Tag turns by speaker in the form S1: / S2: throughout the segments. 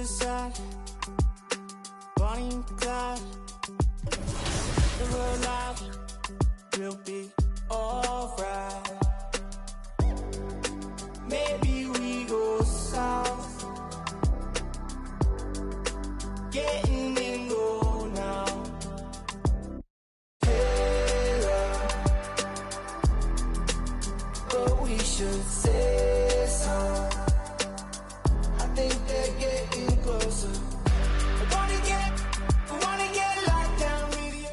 S1: decide, Bonnie and Clyde, in real life, we'll be alright. Maybe we go south, getting in go now. Hey, but we should say so. I think they're getting closer. I wanna get locked down with you.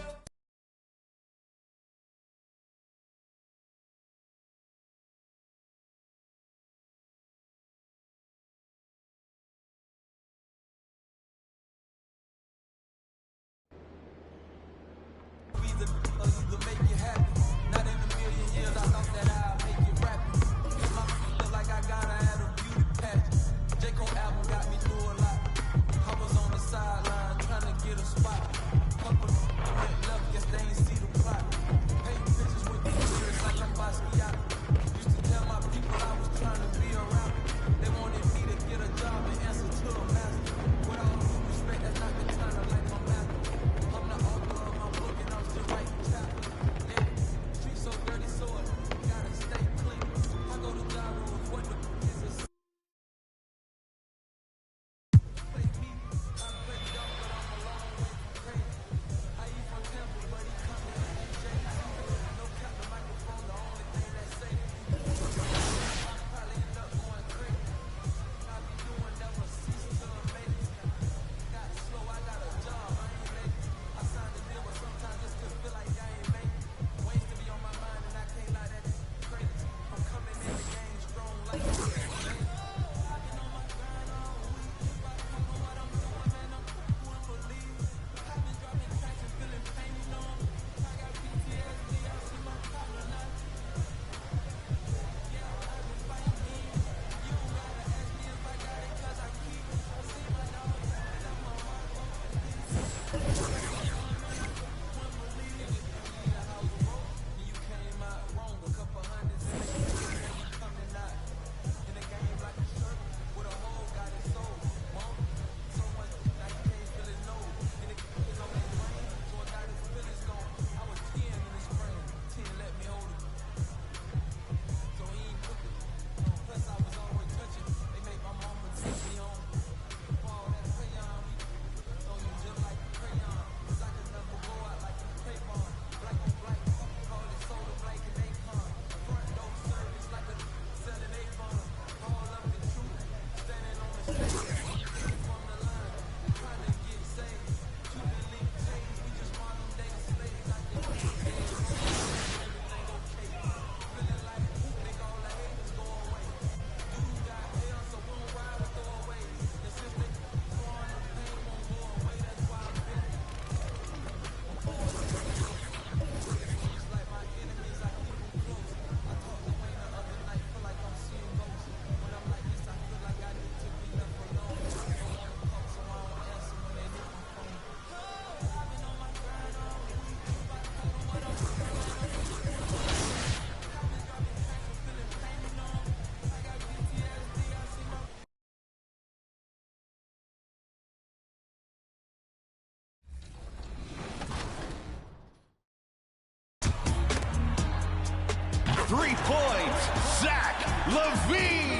S2: Zach LaVine.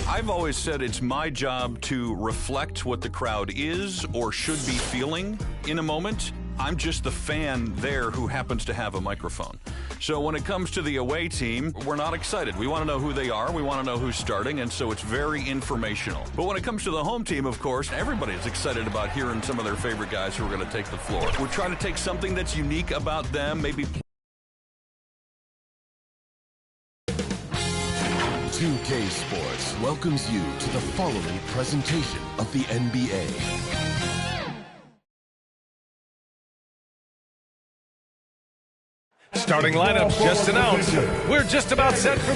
S2: I've always said it's my job to reflect what the crowd is or should be feeling in a moment. I'm just the fan there who happens to have a microphone. So when it comes to the away team, we're not excited. We want to know who they are. We want to know who's starting, and so it's very informational. But when it comes to the home team, of course, everybody's excited about hearing some of their favorite guys who are going to take the floor. We're trying to take something that's unique about them, maybe
S3: 2K Sports welcomes you to the following presentation of the NBA.
S4: Starting lineups just announced. We're just about set for...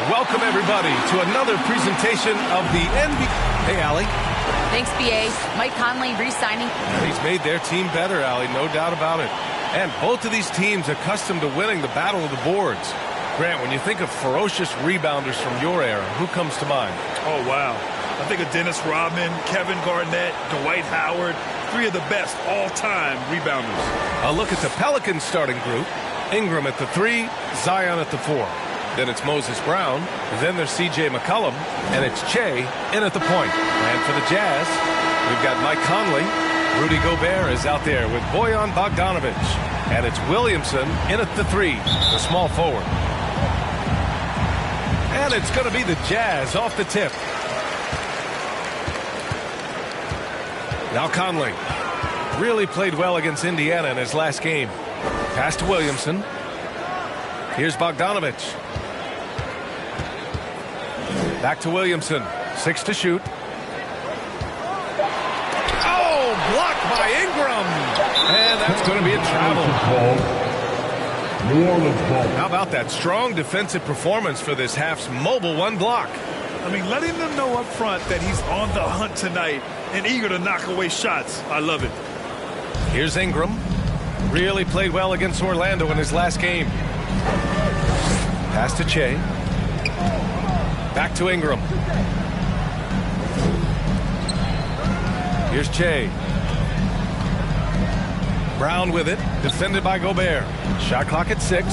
S4: Welcome, everybody, to another presentation of the NBA. Hey, Allie.
S5: Thanks, BA. Mike Conley re-signing.
S4: He's made their team better, Allie, no doubt about it. And both of these teams accustomed to winning the battle of the boards. Grant, when you think of ferocious rebounders from your era, who comes to mind?
S6: Oh, wow. I think of Dennis Rodman, Kevin Garnett, Dwight Howard, 3 of the best all-time rebounders.
S4: A look at the Pelicans starting group. Ingram at the 3, Zion at the 4. Then it's Moses Brown. Then there's C.J. McCollum. And it's Che in at the point. And for the Jazz, we've got Mike Conley. Rudy Gobert is out there with Bojan Bogdanovic. And it's Williamson in at the 3, the small forward. And it's going to be the Jazz off the tip. Now Conley really played well against Indiana in his last game. Pass to Williamson. Here's Bogdanovic. Back to Williamson. 6 to shoot. Oh, blocked by Ingram. And that's going to be a travel.
S7: New Orleans ball.
S4: How about that strong defensive performance for this half's mobile 1 block?
S6: I mean, letting them know up front that he's on the hunt tonight and eager to knock away shots. I love it.
S4: Here's Ingram. Really played well against Orlando in his last game. Pass to Che. Back to Ingram. Here's Che. Brown with it. Defended by Gobert. Shot clock at 6.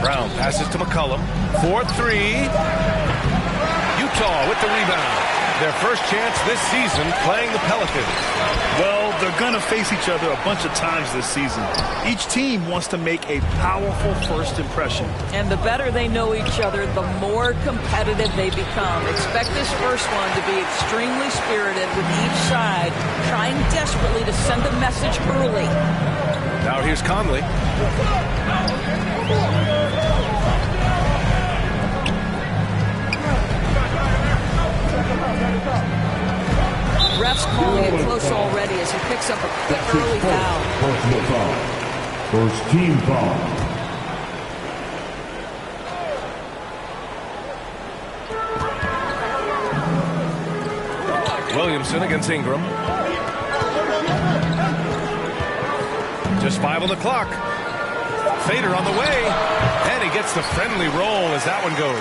S4: Brown passes to McCollum. 4-3. Utah with the rebound. Their first chance this season playing the Pelicans.
S6: Well, they're going to face each other a bunch of times this season. Each team wants to make a powerful first impression.
S8: And the better they know each other, the more competitive they become. Expect this first one to be extremely spirited, with each side trying desperately to send a message early.
S4: Now here's Conley.
S8: Ref's calling it close already as he picks up a quick early foul.
S7: Personal foul. First team foul.
S4: Williamson against Ingram. Just 5 on the clock. Fader on the way. And he gets the friendly roll as that one goes.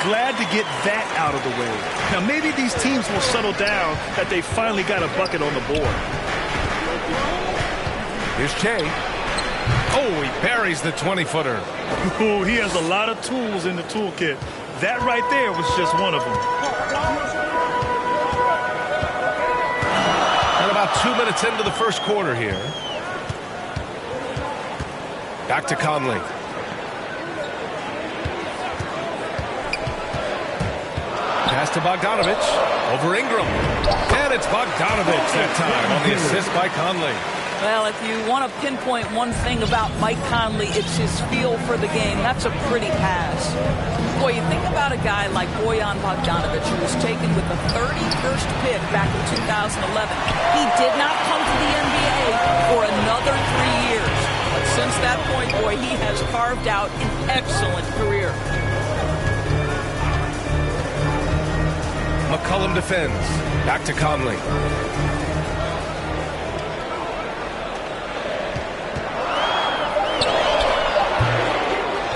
S6: Glad to get that out of the way. Now, maybe these teams will settle down that they finally got a bucket on the board.
S4: Here's Che. Oh, he buries the 20-footer.
S6: Ooh, he has a lot of tools in the toolkit. That right there was just one of them.
S4: And about 2 minutes into the first quarter here. Back to Conley. Pass to Bogdanovic. Over Ingram. And it's Bogdanovic that time on the assist by Conley.
S8: Well, if you want to pinpoint one thing about Mike Conley, it's his feel for the game. That's a pretty pass. Boy, you think about a guy like Bojan Bogdanovic, who was taken with the 31st pick back in 2011. He did not come to the NBA for another 3 years. But since that point, boy, he has carved out an excellent career.
S4: McCollum defends. Back to Conley.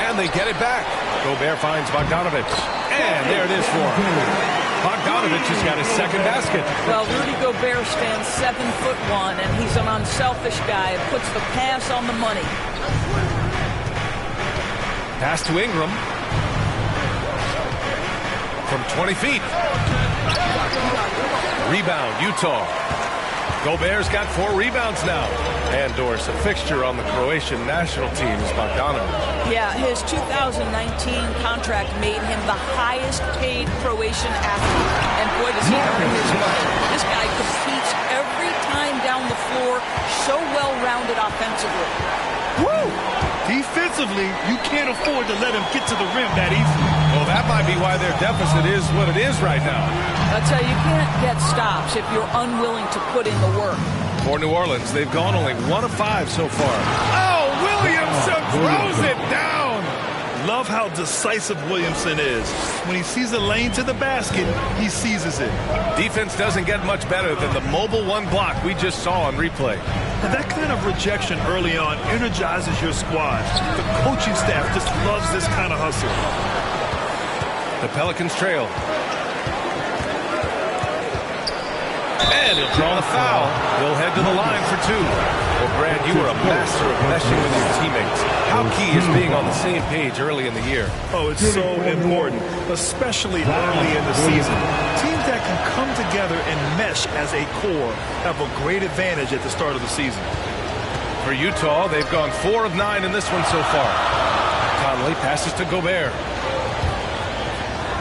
S4: And they get it back. Gobert finds Bogdanovic. And there it is for him. Bogdanovic has got his second basket.
S8: Well, Rudy Gobert stands 7'1", and he's an unselfish guy. Puts the pass on the money.
S4: Pass to Ingram. From 20 feet. Rebound, Utah. Gobert's got 4 rebounds now. And Doris, a fixture on the Croatian national team is Bogdanovic.
S8: Yeah, his 2019 contract made him the highest paid Croatian athlete. And boy, does he earn his money. This guy competes every time down the floor, so well-rounded offensively.
S6: Woo! Defensively, you can't afford to let him get to the rim that easily.
S4: Well, that might be why their deficit is what it is right now.
S8: That's how you can't get stops if you're unwilling to put in the work.
S4: For New Orleans, they've gone only 1 of 5 so far. Oh, Williamson throws it down.
S6: Love how decisive Williamson is. When he sees a lane to the basket, he seizes it.
S4: Defense doesn't get much better than the mobile one block we just saw on replay.
S6: Now, that kind of rejection early on energizes your squad. The coaching staff just loves this kind of hustle.
S4: The Pelicans trail. And he'll draw the foul. He'll head to the line for two. Well, Brad, you are a master of meshing with your teammates. How key is being on the same page early in the year?
S6: Oh, it's so important, especially early in the season. Teams that can come together and mesh as a core have a great advantage at the start of the season.
S4: For Utah, they've gone 4 of 9 in this one so far. Conley passes to Gobert.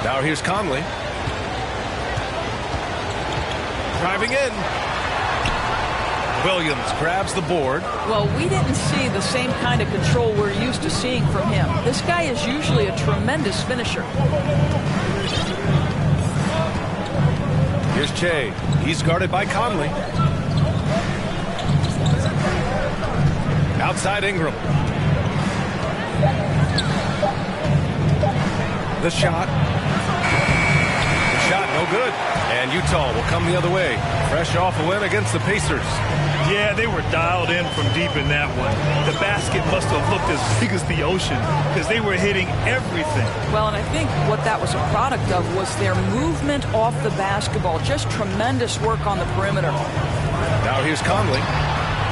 S4: Now here's Conley. Driving in. Williams grabs the board.
S8: Well, we didn't see the same kind of control we're used to seeing from him. This guy is usually a tremendous finisher.
S4: Here's Che. He's guarded by Conley. Outside Ingram. The shot. The shot, no good. And Utah will come the other way. Fresh off a win against the Pacers.
S6: Yeah, they were dialed in from deep in that one. The basket must have looked as big as the ocean because they were hitting everything.
S8: Well, and I think what that was a product of was their movement off the basketball. Just tremendous work on the perimeter.
S4: Now here's Conley.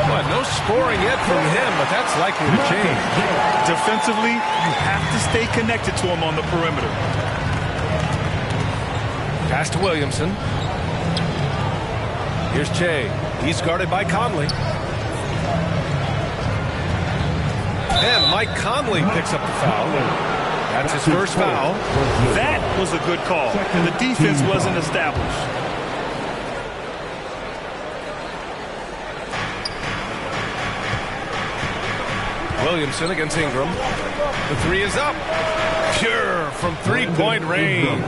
S4: Well, no scoring yet from him, but that's likely to change.
S6: Defensively, you have to stay connected to him on the perimeter.
S4: Pass to Williamson. Here's Che. He's guarded by Conley. And Mike Conley picks up the foul. That's his first foul.
S6: That was a good call, and the defense wasn't established.
S4: Williamson against Ingram. The three is up. Pure from three-point range.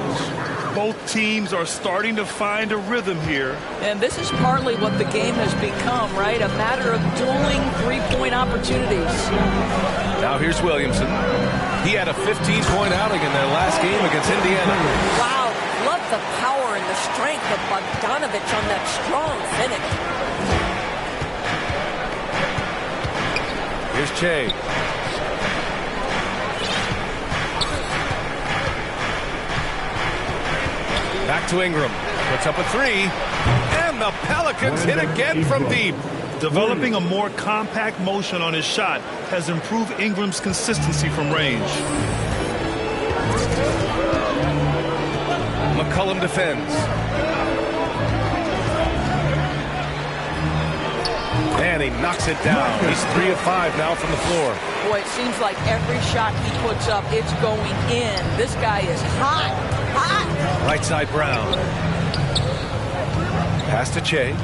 S6: Both teams are starting to find a rhythm here.
S8: And this is partly what the game has become, right? A matter of dueling three-point opportunities.
S4: Now here's Williamson. He had a 15-point outing in their last game against Indiana.
S9: Wow, love the power and the strength of Bogdanovich on that strong finish.
S4: Here's Che. Back to Ingram. Puts up a three. And the Pelicans hit again from deep.
S6: Developing a more compact motion on his shot has improved Ingram's consistency from range.
S4: McCollum defends. And he knocks it down. He's 3 of 5 now from the floor.
S8: Boy, it seems like every shot he puts up, it's going in. This guy is hot, hot.
S4: Right side Brown. Pass to Che.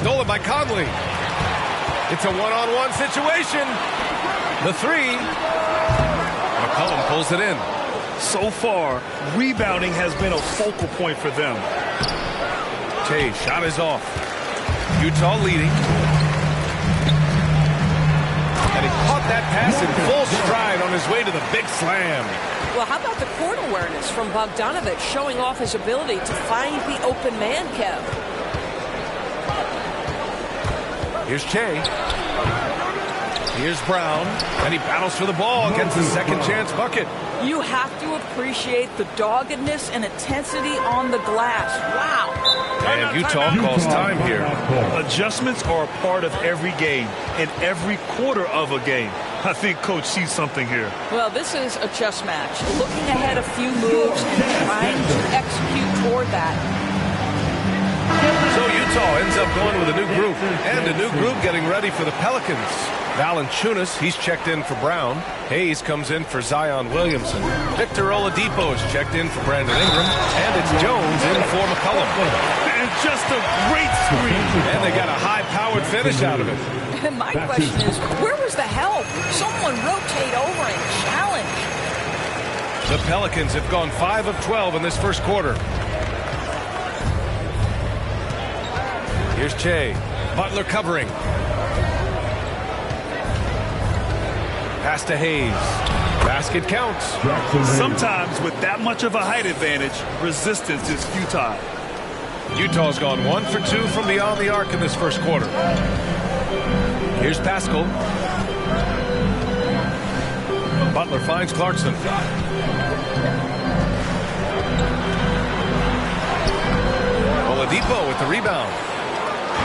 S4: Stolen by Conley. It's a one-on-one situation. The three. McCollum pulls it in.
S6: So far, rebounding has been a focal point for them.
S4: Che, shot is off. Utah leading. And he caught that pass in full stride on his way to the big slam.
S9: Well, how about the court awareness from Bogdanovich showing off his ability to find the open man, Kev?
S4: Here's Che. Here's Brown. And he battles for the ball, gets the second chance bucket.
S8: You have to appreciate the doggedness and intensity on the glass. Wow.
S4: And Utah calls time here.
S6: Adjustments are a part of every game and every quarter of a game. I think Coach sees something here.
S8: Well, this is a chess match. Looking ahead a few moves and trying to execute toward that.
S4: So Utah ends up going with a new group. And a new group getting ready for the Pelicans. Valanciunas, he's checked in for Brown. Hayes comes in for Zion Williamson. Victor Oladipo is checked in for Brandon Ingram. And it's Jones in for McCollum.
S6: And just a great screen.
S4: And they got a high-powered finish out of it.
S8: And my question is, where was the help? Someone rotate over and challenge.
S4: The Pelicans have gone 5 of 12 in this first quarter. Here's Che. Butler covering. Pass to Hayes. Basket counts.
S6: Sometimes with that much of a height advantage, resistance is futile.
S4: Utah's gone 1 for 2 from beyond the arc in this first quarter. Here's Pascal. Butler finds Clarkson. Oladipo with the rebound.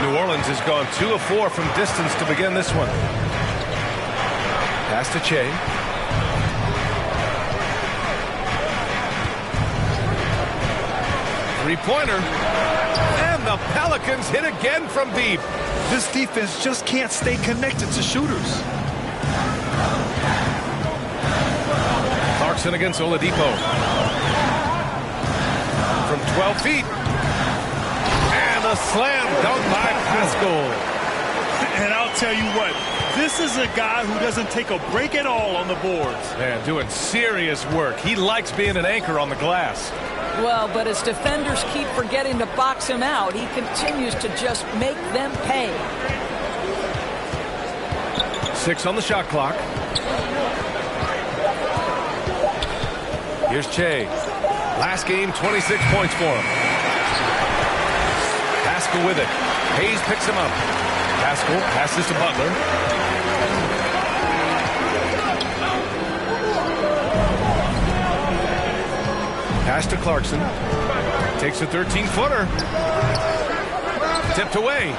S4: New Orleans has gone 2 of 4 from distance to begin this one. Pass to Che. Three-pointer. And the Pelicans hit again from deep.
S6: This defense just can't stay connected to shooters.
S4: Clarkson against Oladipo. From 12 feet. And a slam dunk by Pascal.
S6: And I'll tell you what, this is a guy who doesn't take a break at all on the boards.
S4: Man, doing serious work. He likes being an anchor on the glass.
S8: Well, but as defenders keep forgetting to box him out, he continues to just make them pay.
S4: 6 on the shot clock. Here's Che. Last game, 26 points for him. Pascal with it. Hayes picks him up. Pascal passes to Butler. Pass to Clarkson. Takes a 13-footer. Tipped away.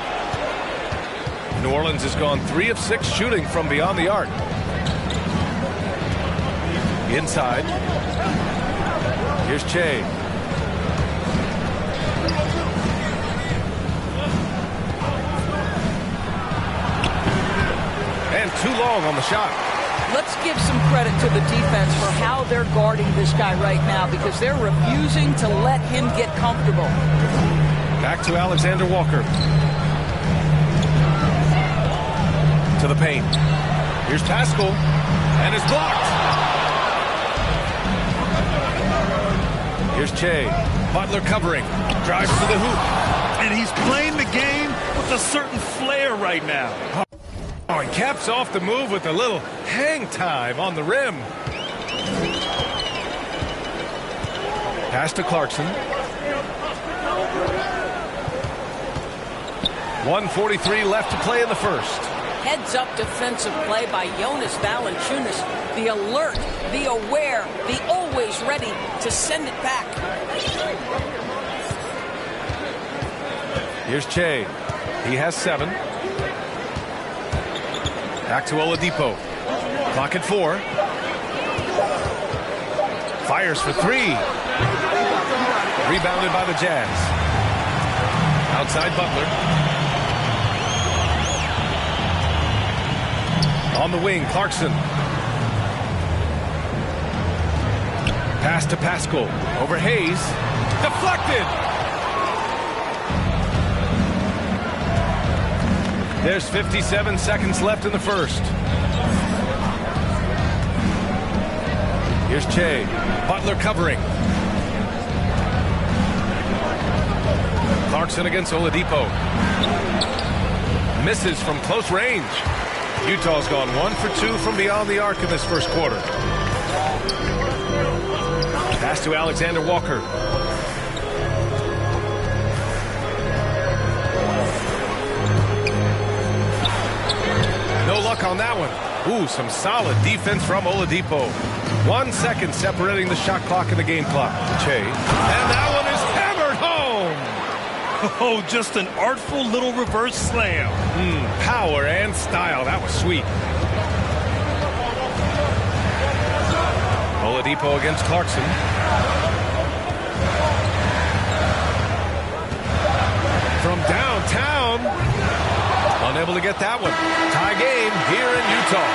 S4: New Orleans has gone 3 of 6 shooting from beyond the arc. Inside. Here's Che. And too long on the shot.
S8: Let's give some credit to the defense for how they're guarding this guy right now, because they're refusing to let him get comfortable.
S4: Back to Alexander Walker. To the paint. Here's Pascal. And it's blocked. Here's Che. Butler covering. Drives to the hoop.
S6: And he's playing the game with a certain flair right now.
S4: Oh, he caps off the move with a little hang time on the rim. Pass to Clarkson. 1:43 left to play in the first.
S9: Heads-up defensive play by Jonas Valanciunas. The alert, the aware, the always ready to send it back.
S4: Here's Che. He has 7. Back to Oladipo. Clock at 4. Fires for 3. Rebounded by the Jazz. Outside Butler. On the wing, Clarkson. Pass to Pascal. Over Hayes. Deflected. There's 57 seconds left in the first. Here's Che. Butler covering. Clarkson against Oladipo. Misses from close range. Utah's gone 1 for 2 from beyond the arc in this first quarter. Pass to Alexander Walker. No luck on that one. Ooh, some solid defense from Oladipo. 1 second separating the shot clock and the game clock. Che. And that one is hammered home.
S6: Oh, just an artful little reverse slam.
S4: Power and style. That was sweet. Oladipo against Clarkson. From downtown. Unable to get that one. Tie game here in Utah.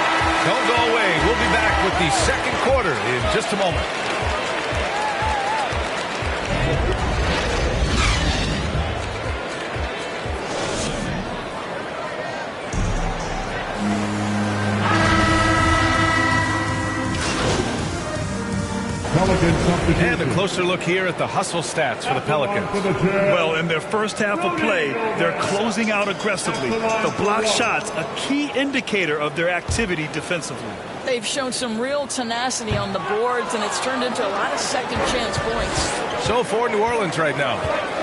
S4: Don't go away. We'll be back with the second quarter in just a moment.
S7: Pelicans
S4: And the closer look here at the hustle stats for the Pelicans.
S6: Well, in their first half of play, they're closing out aggressively. The block shots, a key indicator of their activity defensively.
S8: They've shown some real tenacity on the boards, and it's turned into a lot of second-chance points.
S4: So for New Orleans right now,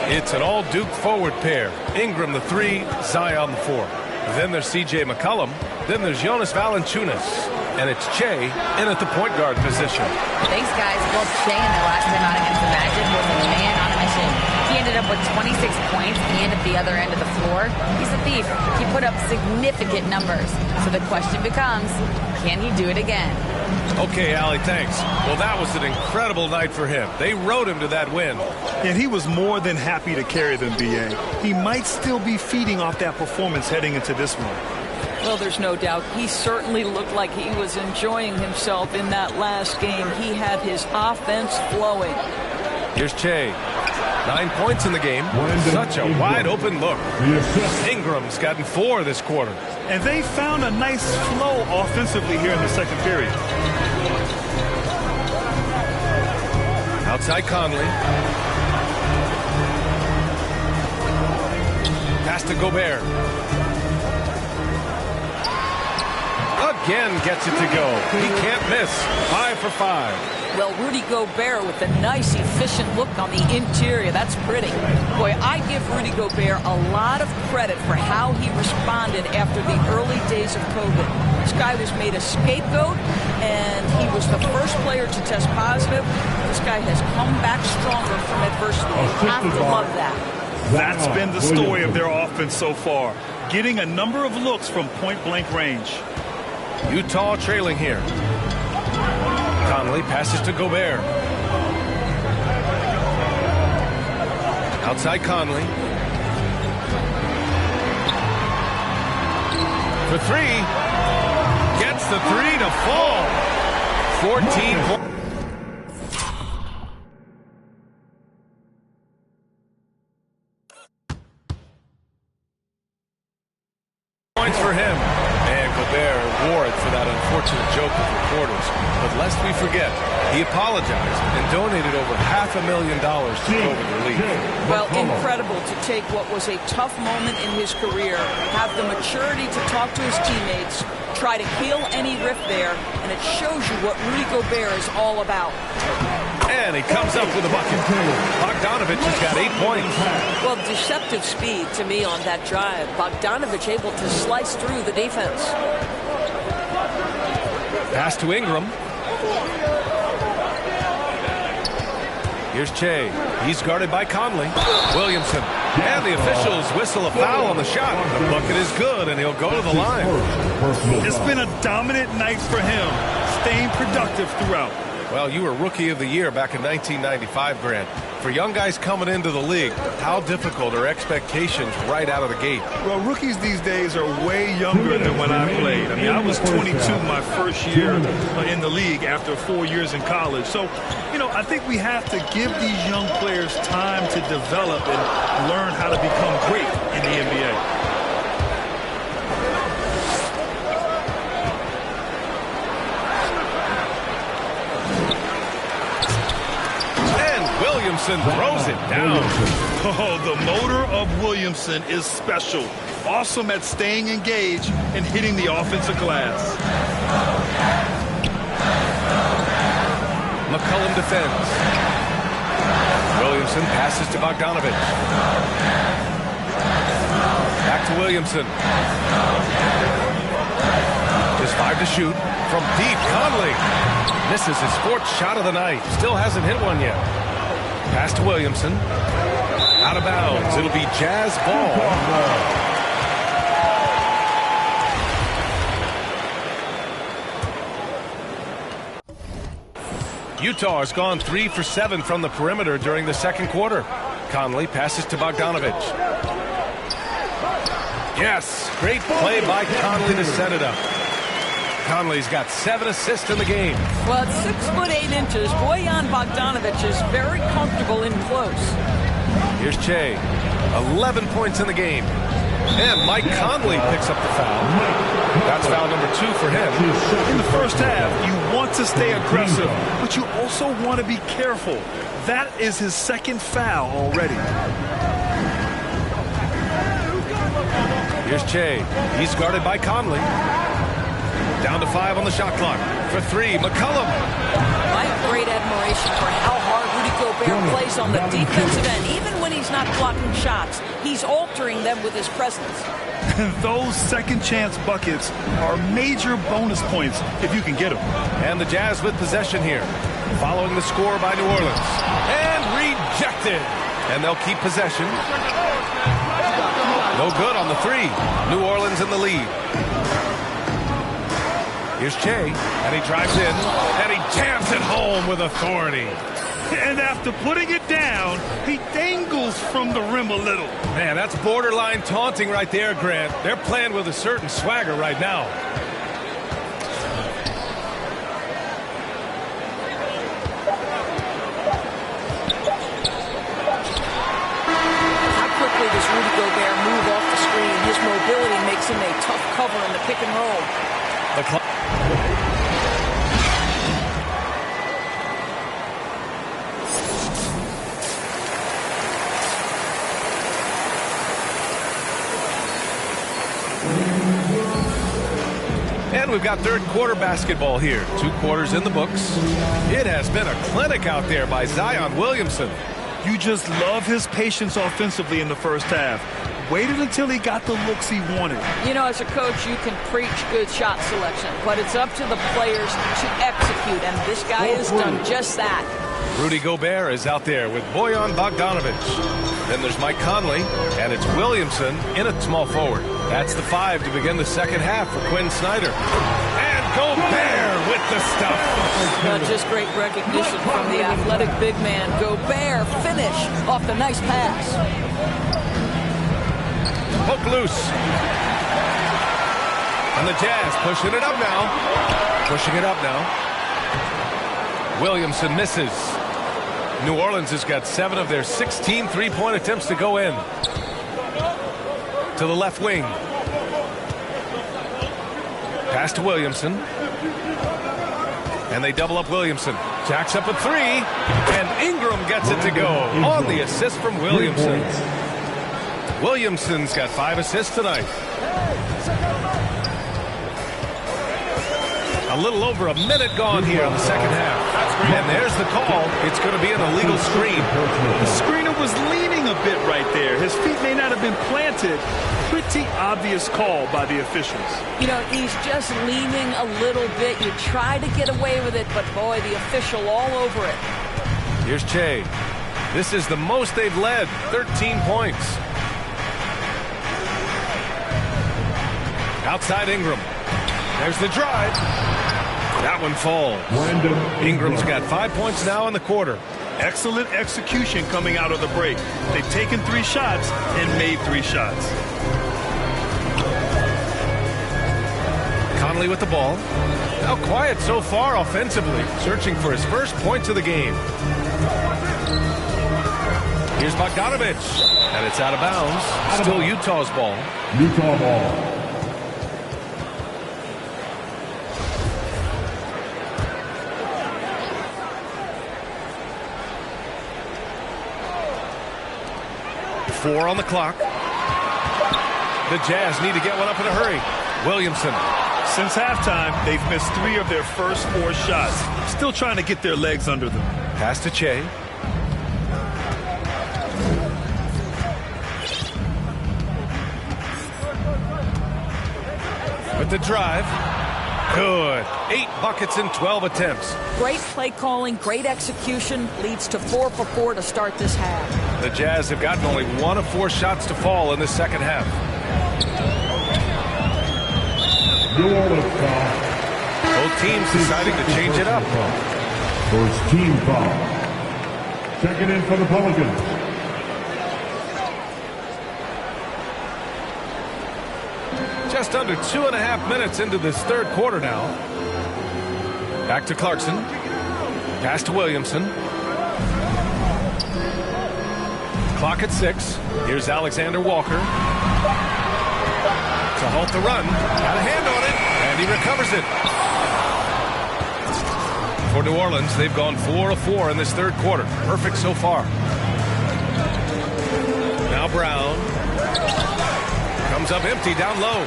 S4: it's an all-Duke forward pair. Ingram the 3, Zion the 4. Then there's C.J. McCollum. Then there's Jonas Valanciunas. And it's Che in at the point guard position.
S5: Thanks, guys. Well, Che in the last time out against the Magic was a man on a mission. He ended up with 26 points and at the other end of the floor. He's a thief. He put up significant numbers. So the question becomes, can he do it again?
S4: Okay, Allie, thanks. Well, that was an incredible night for him. They rode him to that win.
S6: And he was more than happy to carry them, B.A. He might still be feeding off that performance heading into this one.
S8: Well, there's no doubt. He certainly looked like he was enjoying himself in that last game. He had his offense flowing.
S4: Here's Che. 9 points in the game. Such a wide open look. Ingram's gotten 4 this quarter.
S6: And they found a nice flow offensively here in the second period.
S4: Outside Conley. Pass to Gobert. Again gets it to go. He can't miss. 5 for 5.
S8: Well, Rudy Gobert with a nice, efficient look on the interior. That's pretty. Boy, I give Rudy Gobert a lot of credit for how he responded after the early days of COVID. This guy was made a scapegoat, and he was the first player to test positive. This guy has come back stronger from adversity. You have to love that.
S6: That's been the story of their offense so far, getting a number of looks from point-blank range.
S4: Utah trailing here. Conley passes to Gobert. Outside Conley. For 3. Gets the 3 to fall. 14 points for him. Gobert wore it for that unfortunate joke with reporters. But lest we forget, he apologized and donated over $500,000 to COVID relief.
S8: Well, incredible to take what was a tough moment in his career, have the maturity to talk to his teammates, try to heal any rift there, and it shows you what Rudy Gobert is all about.
S4: And he comes up with a bucket. Bogdanovich has got 8 points.
S9: Well, deceptive speed to me on that drive. Bogdanovich able to slice through the defense.
S4: Pass to Ingram. Here's Che. He's guarded by Conley. Williamson. And the officials whistle a foul on the shot. The bucket is good, and he'll go to the line.
S6: It's been a dominant night for him, staying productive throughout.
S4: Well, you were Rookie of the Year back in 1995, Grant. For young guys coming into the league, how difficult are expectations right out of the gate?
S6: Well, rookies these days are way younger than when I played. I mean, I was 22 my first year in the league after 4 years in college. So, you know, I think we have to give these young players time to develop and learn how to become great in the NBA.
S4: Williamson throws it down.
S6: Oh, the motor of Williamson is special. Awesome at staying engaged and hitting the offensive glass.
S4: McCollum defends. Williamson passes to Bogdanovich. Back to Williamson. Just 5 to shoot. From deep, Conley misses his 4th shot of the night. Still hasn't hit one yet. Pass to Williamson. Out of bounds. It'll be Jazz ball. Utah has gone 3 for 7 from the perimeter during the second quarter. Conley passes to Bogdanovich. Yes, great play by Conley to set it up. Conley's got 7 assists in the game.
S8: Well, at 6 foot 8 inches, Bojan Bogdanović is very comfortable in close.
S4: Here's Che. 11 points in the game. And Mike Conley picks up the foul. That's foul number 2 for him.
S6: In the first half, you want to stay aggressive, but you also want to be careful. That is his second foul already.
S4: Here's Che. He's guarded by Conley. Down to 5 on the shot clock. For 3, McCollum.
S9: My great admiration for how hard Rudy Gobert plays on the defensive end. Even when he's not blocking shots, he's altering them with his presence.
S6: Those second chance buckets are major bonus points if you can get them.
S4: And the Jazz with possession here. Following the score by New Orleans. And rejected. And they'll keep possession. No good on the 3. New Orleans in the lead. Here's Che, and he drives in, and he jams it home with authority.
S6: And after putting it down, he dangles from the rim a little.
S4: Man, that's borderline taunting right there, Grant. They're playing with a certain swagger right now.
S9: How quickly does Rudy Gobert move off the screen? His mobility makes him a tough cover in the pick and roll.
S4: And we've got third quarter basketball here. 2 quarters in the books. It has been a clinic out there by Zion Williamson.
S6: You just love his patience offensively in the first half. Waited until he got the looks he wanted.
S8: You know, as a coach, you can preach good shot selection, but it's up to the players to execute, and this guy has done just that.
S4: Rudy Gobert is out there with Bojan Bogdanovic. Then there's Mike Conley, and it's Williamson in at small forward. That's the 5 to begin the second half for Quinn Snyder. And Gobert with the stuff.
S9: Just great recognition from the athletic big man. Gobert finish off the nice pass.
S4: Poke loose. And the Jazz pushing it up now. Pushing it up now. Williamson misses. New Orleans has got 7 of their 16 three-point attempts to go in. To the left wing. Pass to Williamson. And they double up Williamson. Jacks up a 3. And Ingram gets it to go on the assist from Williamson. Williamson's got 5 assists tonight. A little over a minute gone here in the second half. And there's the call. It's going to be an illegal screen.
S6: The screener was leaning a bit right there. His feet may not have been planted. Pretty obvious call by the officials.
S9: You know, he's just leaning a little bit. You try to get away with it, but boy, the official all over it.
S4: Here's Che. This is the most they've led. 13 points. Outside Ingram. There's the drive. That one falls. Ingram's got 5 points now in the quarter.
S6: Excellent execution coming out of the break. They've taken 3 shots and made 3 shots.
S4: Conley with the ball. Now quiet so far offensively. Searching for his first points of the game. Here's Bogdanovic. And it's out of bounds. Still Utah's ball.
S7: Utah ball.
S4: Four on the clock. The Jazz need to get one up in a hurry. Williamson.
S6: Since halftime, they've missed 3 of their first 4 shots. Still trying to get their legs under them.
S4: Pass to Che. With the drive. Good. 8 buckets in 12 attempts.
S9: Great play calling, great execution, leads to 4 for 4 to start this half.
S4: The Jazz have gotten only 1 of 4 shots to fall in this second half.
S7: New Orleans foul.
S4: Both teams deciding to change it up.
S7: First team foul. Checking in for the Pelicans.
S4: Just under 2.5 minutes into this third quarter now. Back to Clarkson. Pass to Williamson. Clock at 6. Here's Alexander Walker. halt the run. Got a hand on it, and he recovers it. For New Orleans, they've gone 4 of 4 in this third quarter. Perfect so far. Now Brown comes up empty down low.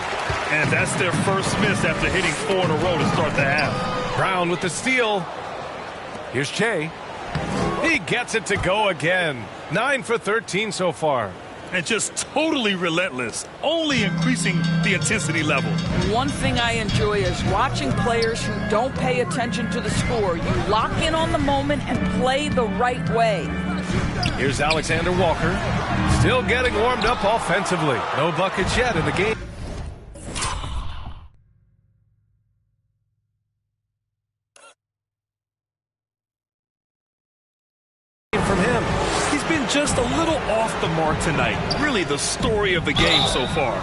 S6: And that's their first miss after hitting 4 in a row to start the half.
S4: Brown with the steal. Here's Che. He gets it to go again. 9 for 13 so far.
S6: And just totally relentless, only increasing the intensity level.
S8: One thing I enjoy is watching players who don't pay attention to the score. You lock in on the moment and play the right way.
S4: Here's Alexander Walker, still getting warmed up offensively. No buckets yet in the game. From him.
S6: He's been just a little off the mark tonight. Really the story of the game so far.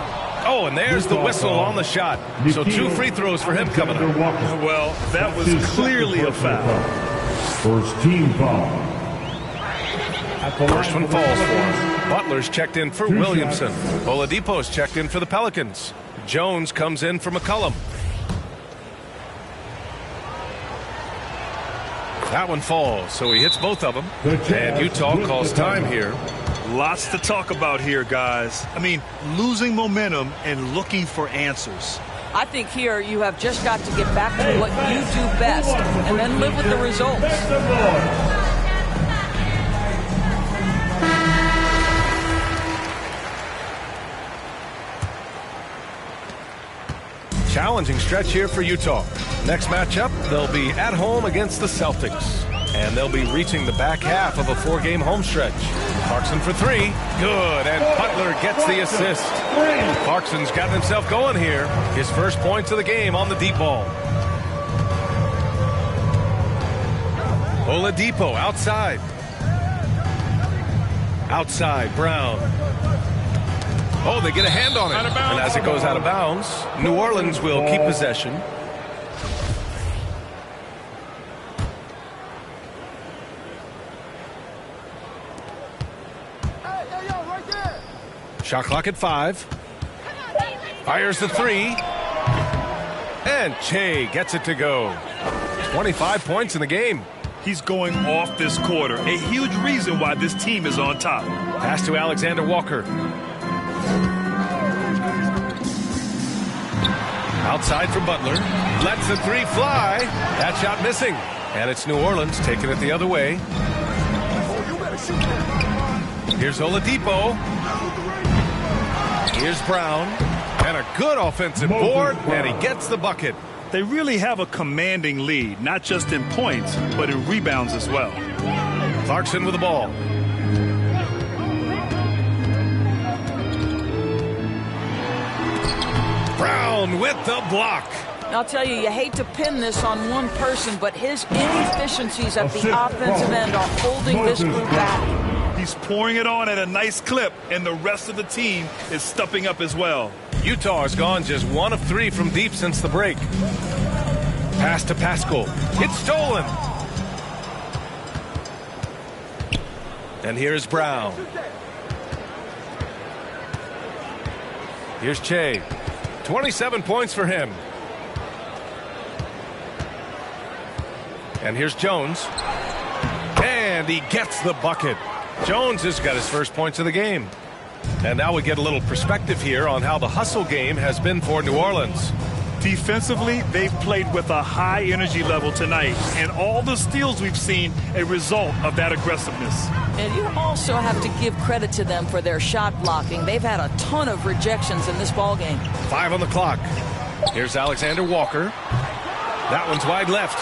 S4: Oh, and there's the whistle on the shot. So 2 free throws for him coming up.
S6: Well, that was clearly a foul.
S7: First team foul.
S4: First one falls for him. Butler's checked in for Williamson. Oladipo's checked in for the Pelicans. Jones comes in for McCollum. That one falls, so he hits both of them. And Utah calls time here.
S6: Lots to talk about here, guys. I mean, losing momentum and looking for answers.
S8: I think here you have just got to get back to what you do best and then live with the results.
S4: Challenging stretch here for Utah. Next matchup, they'll be at home against the Celtics. And they'll be reaching the back half of a 4-game home stretch. Clarkson for 3. Good, and Butler gets the assist. Clarkson's gotten himself going here. His first points of the game on the deep ball. Oladipo outside. Outside, Brown. Oh, they get a hand on it. And as it goes out of bounds, New Orleans will keep possession. Shot clock at 5. Fires the 3. And Che gets it to go. 25 points in the game.
S6: He's going off this quarter. A huge reason why this team is on top.
S4: Pass to Alexander Walker. Outside for Butler. Lets the 3 fly. That shot missing. And it's New Orleans taking it the other way. Here's Oladipo. Here's Brown. And a good offensive board. And he gets the bucket.
S6: They really have a commanding lead, not just in points, but in rebounds as well.
S4: Clarkson with the ball. Brown with the block.
S8: I'll tell you, you hate to pin this on one person, but his inefficiencies at the offensive end are holding this group back.
S6: He's pouring it on at a nice clip, and the rest of the team is stepping up as well.
S4: Utah has gone just 1 of 3 from deep since the break. Pass to Pascal. It's stolen. And here's Brown. Here's Che. 27 points for him. And here's Jones. And he gets the bucket. Jones has got his first points of the game. And now we get a little perspective here on how the hustle game has been for New Orleans.
S6: Defensively, they've played with a high energy level tonight, and all the steals we've seen a result of that aggressiveness.
S8: And you also have to give credit to them for their shot blocking. They've had a ton of rejections in this ballgame.
S4: 5 on the clock. Here's Alexander Walker. That one's wide left.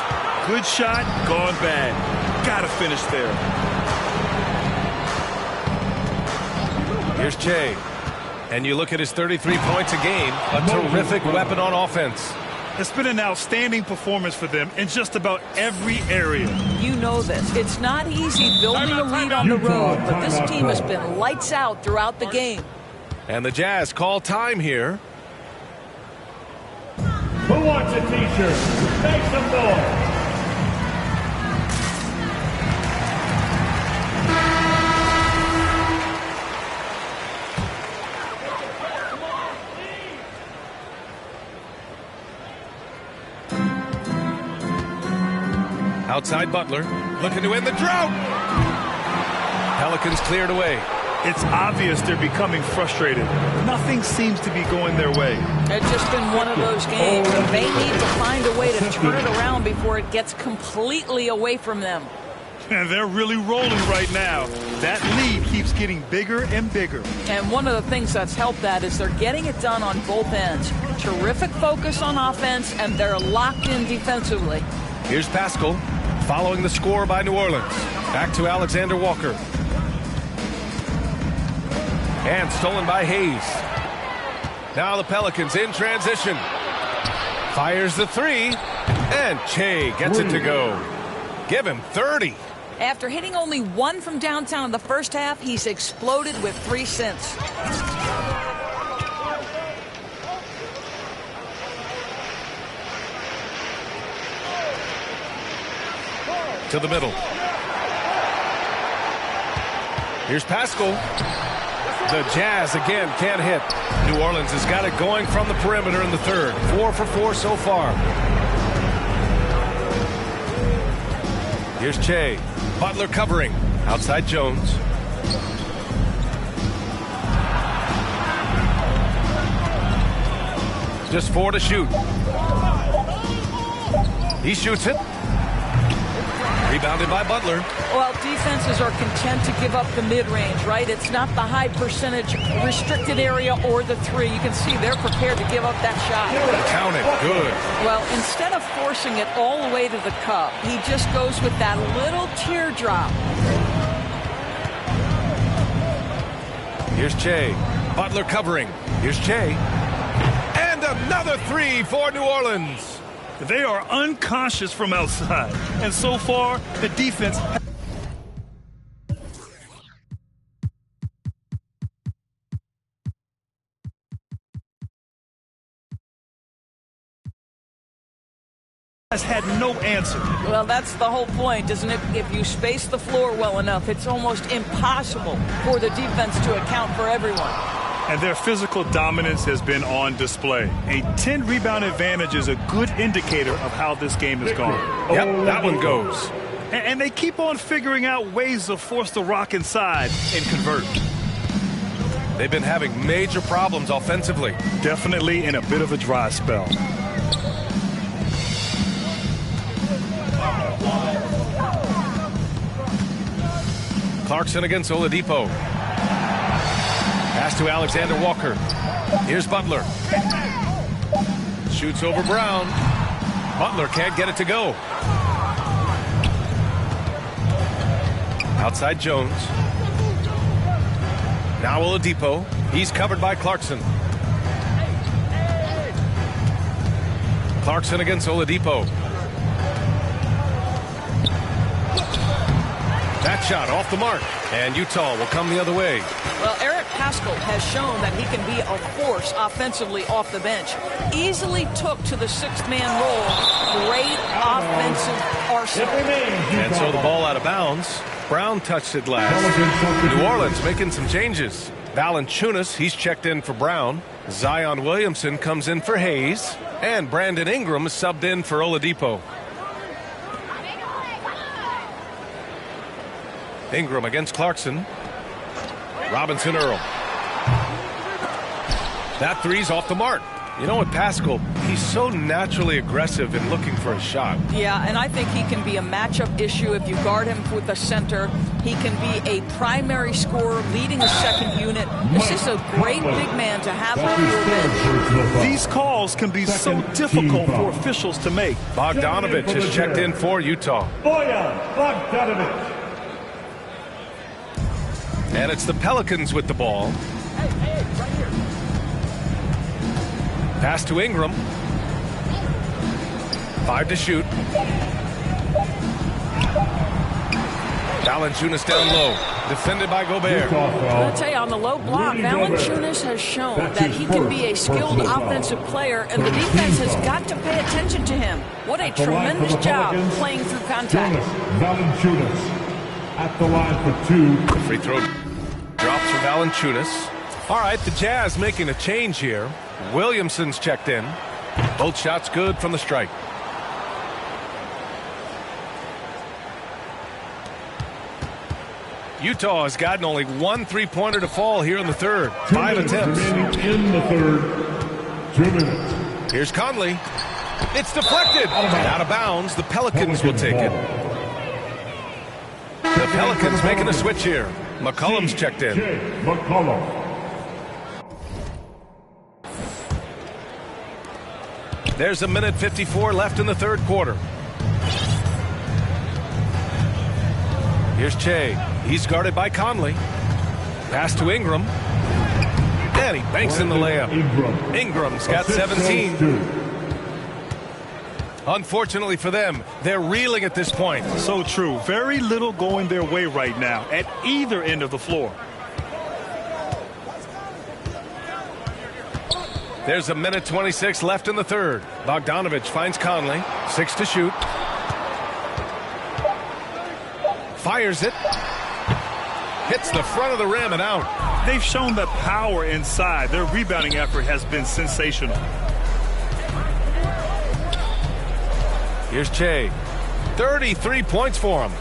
S6: Good shot, gone bad. Gotta finish there.
S4: Here's Che. And you look at his 33 points a game, a terrific weapon on offense.
S6: It's been an outstanding performance for them in just about every area.
S8: You know this. It's not easy building a lead on the road, but this team has been lights out throughout the game.
S4: And the Jazz call time here.
S7: Who wants a t-shirt? Make some noise.
S4: Outside Butler, looking to end the drought. Pelicans cleared away.
S6: It's obvious they're becoming frustrated. Nothing seems to be going their way.
S8: It's just been one of those games. They need to find a way to turn it around before it gets completely away from them.
S6: And they're really rolling right now. That lead keeps getting bigger and bigger.
S8: And one of the things that's helped that is they're getting it done on both ends. Terrific focus on offense, and they're locked in defensively.
S4: Here's Pascal, following the score by New Orleans. Back to Alexander Walker. And stolen by Hayes. Now the Pelicans in transition. Fires the three, and Che gets it to go. Give him 30.
S8: After hitting only one from downtown in the first half, he's exploded with 3 since.
S4: To the middle. Here's Pascal. The Jazz again can't hit. New Orleans has got it going from the perimeter in the third. 4 for 4 so far. Here's Che. Butler covering. Outside Jones. Just 4 to shoot. He shoots it. Rebounded by Butler.
S8: Well, defenses are content to give up the mid-range, right? It's not the high percentage restricted area or the three. You can see they're prepared to give up that shot.
S4: Count it. Good.
S8: Well, instead of forcing it all the way to the cup, he just goes with that little teardrop.
S4: Here's Che. Butler covering. Here's Che. And another three for New Orleans.
S6: They are unconscious from outside. And so far, the defense has had no answer.
S8: Well, that's the whole point, isn't it? If you space the floor well enough, it's almost impossible for the defense to account for everyone.
S6: And their physical dominance has been on display. A 10-rebound advantage is a good indicator of how this game has gone.
S4: Yep, that one goes.
S6: And they keep on figuring out ways to force the rock inside and convert.
S4: They've been having major problems offensively.
S6: Definitely in a bit of a dry spell.
S4: Clarkson against Oladipo. Pass to Alexander Walker. Here's Butler. Shoots over Brown. Butler can't get it to go. Outside Jones. Now Oladipo. He's covered by Clarkson. Clarkson against Oladipo. That shot off the mark. And Utah will come the other way.
S8: Well, Eric Pascal has shown that he can be a force offensively off the bench. Easily took to the sixth-man role. Great offensive arsenal.
S4: And so the ball out of bounds. Brown touched it last. New Orleans making some changes. Valanciunas, he's checked in for Brown. Zion Williamson comes in for Hayes. And Brandon Ingram is subbed in for Oladipo. Ingram against Clarkson. Robinson Earl. That three's off the mark. You know what, Pascal, he's so naturally aggressive in looking for a shot.
S8: Yeah, and I think he can be a matchup issue if you guard him with the center. He can be a primary scorer leading a second unit. This is a great big man to have on your bench.
S6: These calls can be so difficult for officials to make.
S4: Bogdanovich has checked in for Utah.
S7: Bogdanovich.
S4: And it's the Pelicans with the ball. Pass to Ingram. 5 to shoot. Valanciunas down low. Defended by Gobert.
S8: I'll tell you, on the low block, Valanciunas has shown that he can be a skilled offensive player, and the defense has got to pay attention to him. What a tremendous job playing through contact.
S7: Valanciunas at the line for 2.
S4: Free throw drops for Valanciunas. All right, the Jazz making a change here. Williamson's checked in. Both shots good from the strike. Utah has gotten only one three-pointer to fall here in the third. 5 attempts.
S7: In the third. 2 minutes.
S4: Here's Conley. It's deflected. Out of bounds. The Pelicans will take it. The Pelicans making a switch here. McCollum's checked in.
S7: McCollum.
S4: There's a minute 54 left in the third quarter. Here's Che. He's guarded by Conley. Pass to Ingram. And he banks in the layup. Ingram's got 17. Unfortunately for them, they're reeling at this point.
S6: So true. Very little going their way right now at either end of the floor.
S4: There's a minute 26 left in the third. Bogdanovich finds Conley. 6 to shoot. Fires it. Hits the front of the rim and out.
S6: They've shown the power inside. Their rebounding effort has been sensational.
S4: Here's Che. 33 points for him.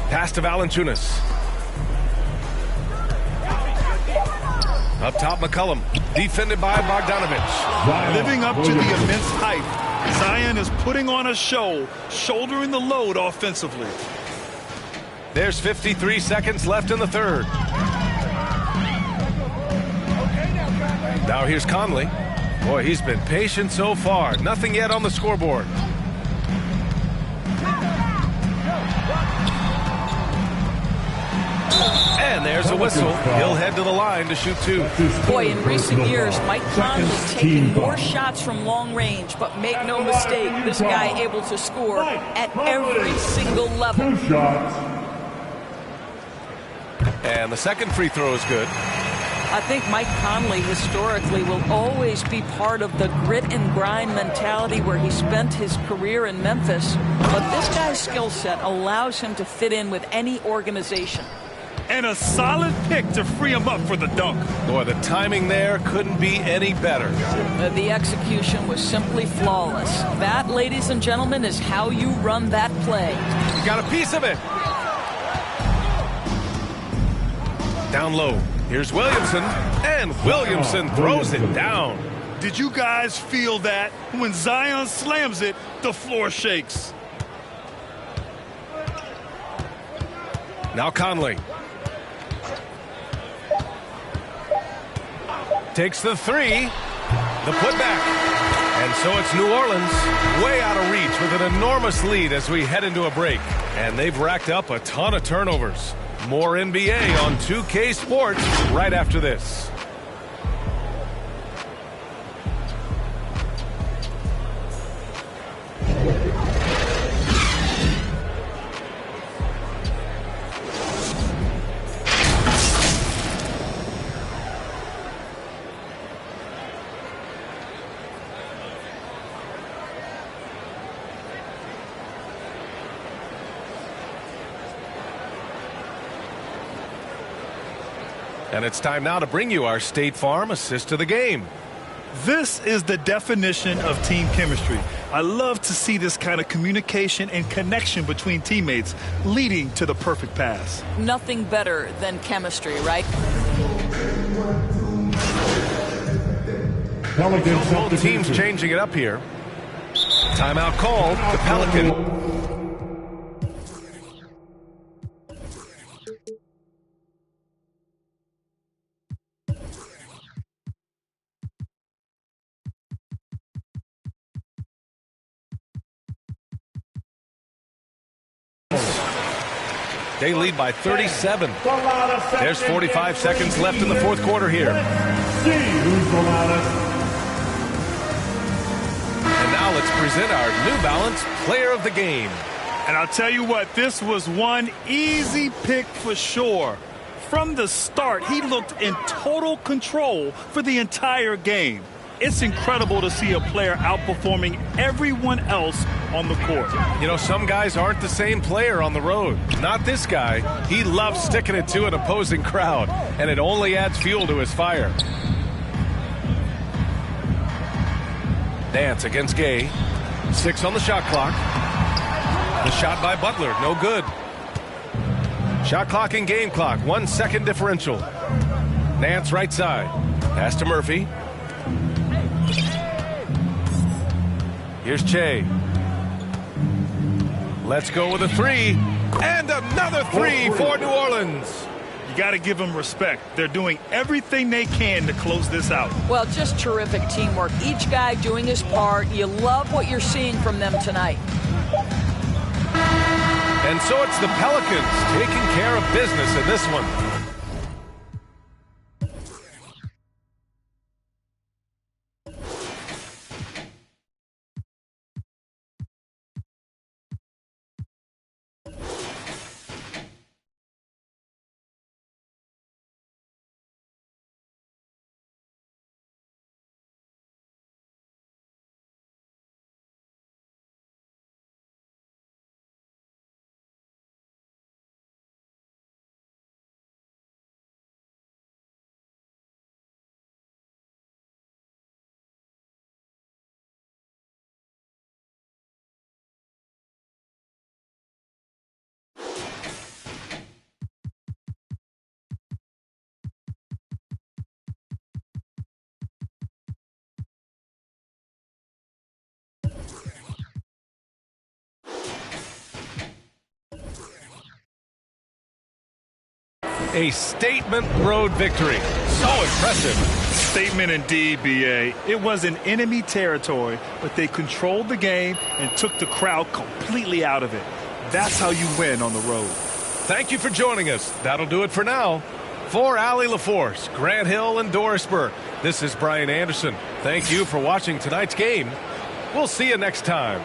S4: Pass to Valanciunas. Up top, McCollum. Defended by Bogdanovich.
S6: Living up to the immense hype, Zion is putting on a show, shouldering the load offensively.
S4: There's 53 seconds left in the third. Now here's Conley. Boy, he's been patient so far. Nothing yet on the scoreboard. And there's a whistle. He'll head to the line to shoot 2.
S8: Boy, in recent years, Mike Conley taking more shots from long range, but make no mistake, this guy able to score at every single level.
S7: 2 shots.
S4: And the second free throw is good.
S8: I think Mike Conley historically will always be part of the grit and grind mentality where he spent his career in Memphis, but this guy's skill set allows him to fit in with any organization.
S6: And a solid pick to free him up for the dunk.
S4: Boy, the timing there couldn't be any better.
S8: The execution was simply flawless. That, ladies and gentlemen, is how you run that play.
S4: He got a piece of it. Down low. Here's Williamson. And Williamson throws it down.
S6: Did you guys feel that? When Zion slams it, the floor shakes.
S4: Now Conley. Takes the 3. The putback. And so it's New Orleans way out of reach with an enormous lead as we head into a break. And they've racked up a ton of turnovers. More NBA on 2K Sports right after this. And it's time now to bring you our State Farm assist to the game.
S6: This is the definition of team chemistry. I love to see this kind of communication and connection between teammates leading to the perfect pass.
S8: Nothing better than chemistry, right?
S4: Both teams changing it up here. Timeout called. The Pelicans. They lead by 37. There's 45 seconds left in the fourth quarter here. And now let's present our New Balance Player of the Game.
S6: And I'll tell you what, this was one easy pick for sure. From the start, he looked in total control for the entire game. It's incredible to see a player outperforming everyone else on the court.
S4: You know, some guys aren't the same player on the road. Not this guy. He loves sticking it to an opposing crowd, and it only adds fuel to his fire. Dance against Gay. 6 on the shot clock. The shot by Butler, no good. Shot clock and game clock, 1 second differential. Nance right side. Pass to Murphy. Here's Che. Let's go with a three. And another three for New Orleans.
S6: You got to give them respect. They're doing everything they can to close this out.
S9: Well, just terrific teamwork. Each guy doing his part. You love what you're seeing from them tonight.
S4: And so it's the Pelicans taking care of business in this one. A statement road victory. So impressive.
S6: Statement indeed, B.A. It was in enemy territory, but they controlled the game and took the crowd completely out of it. That's how you win on the road.
S4: Thank you for joining us. That'll do it for now. For Allie LaForce, Grant Hill, and Dorisburg, this is Brian Anderson. Thank you for watching tonight's game. We'll see you next time.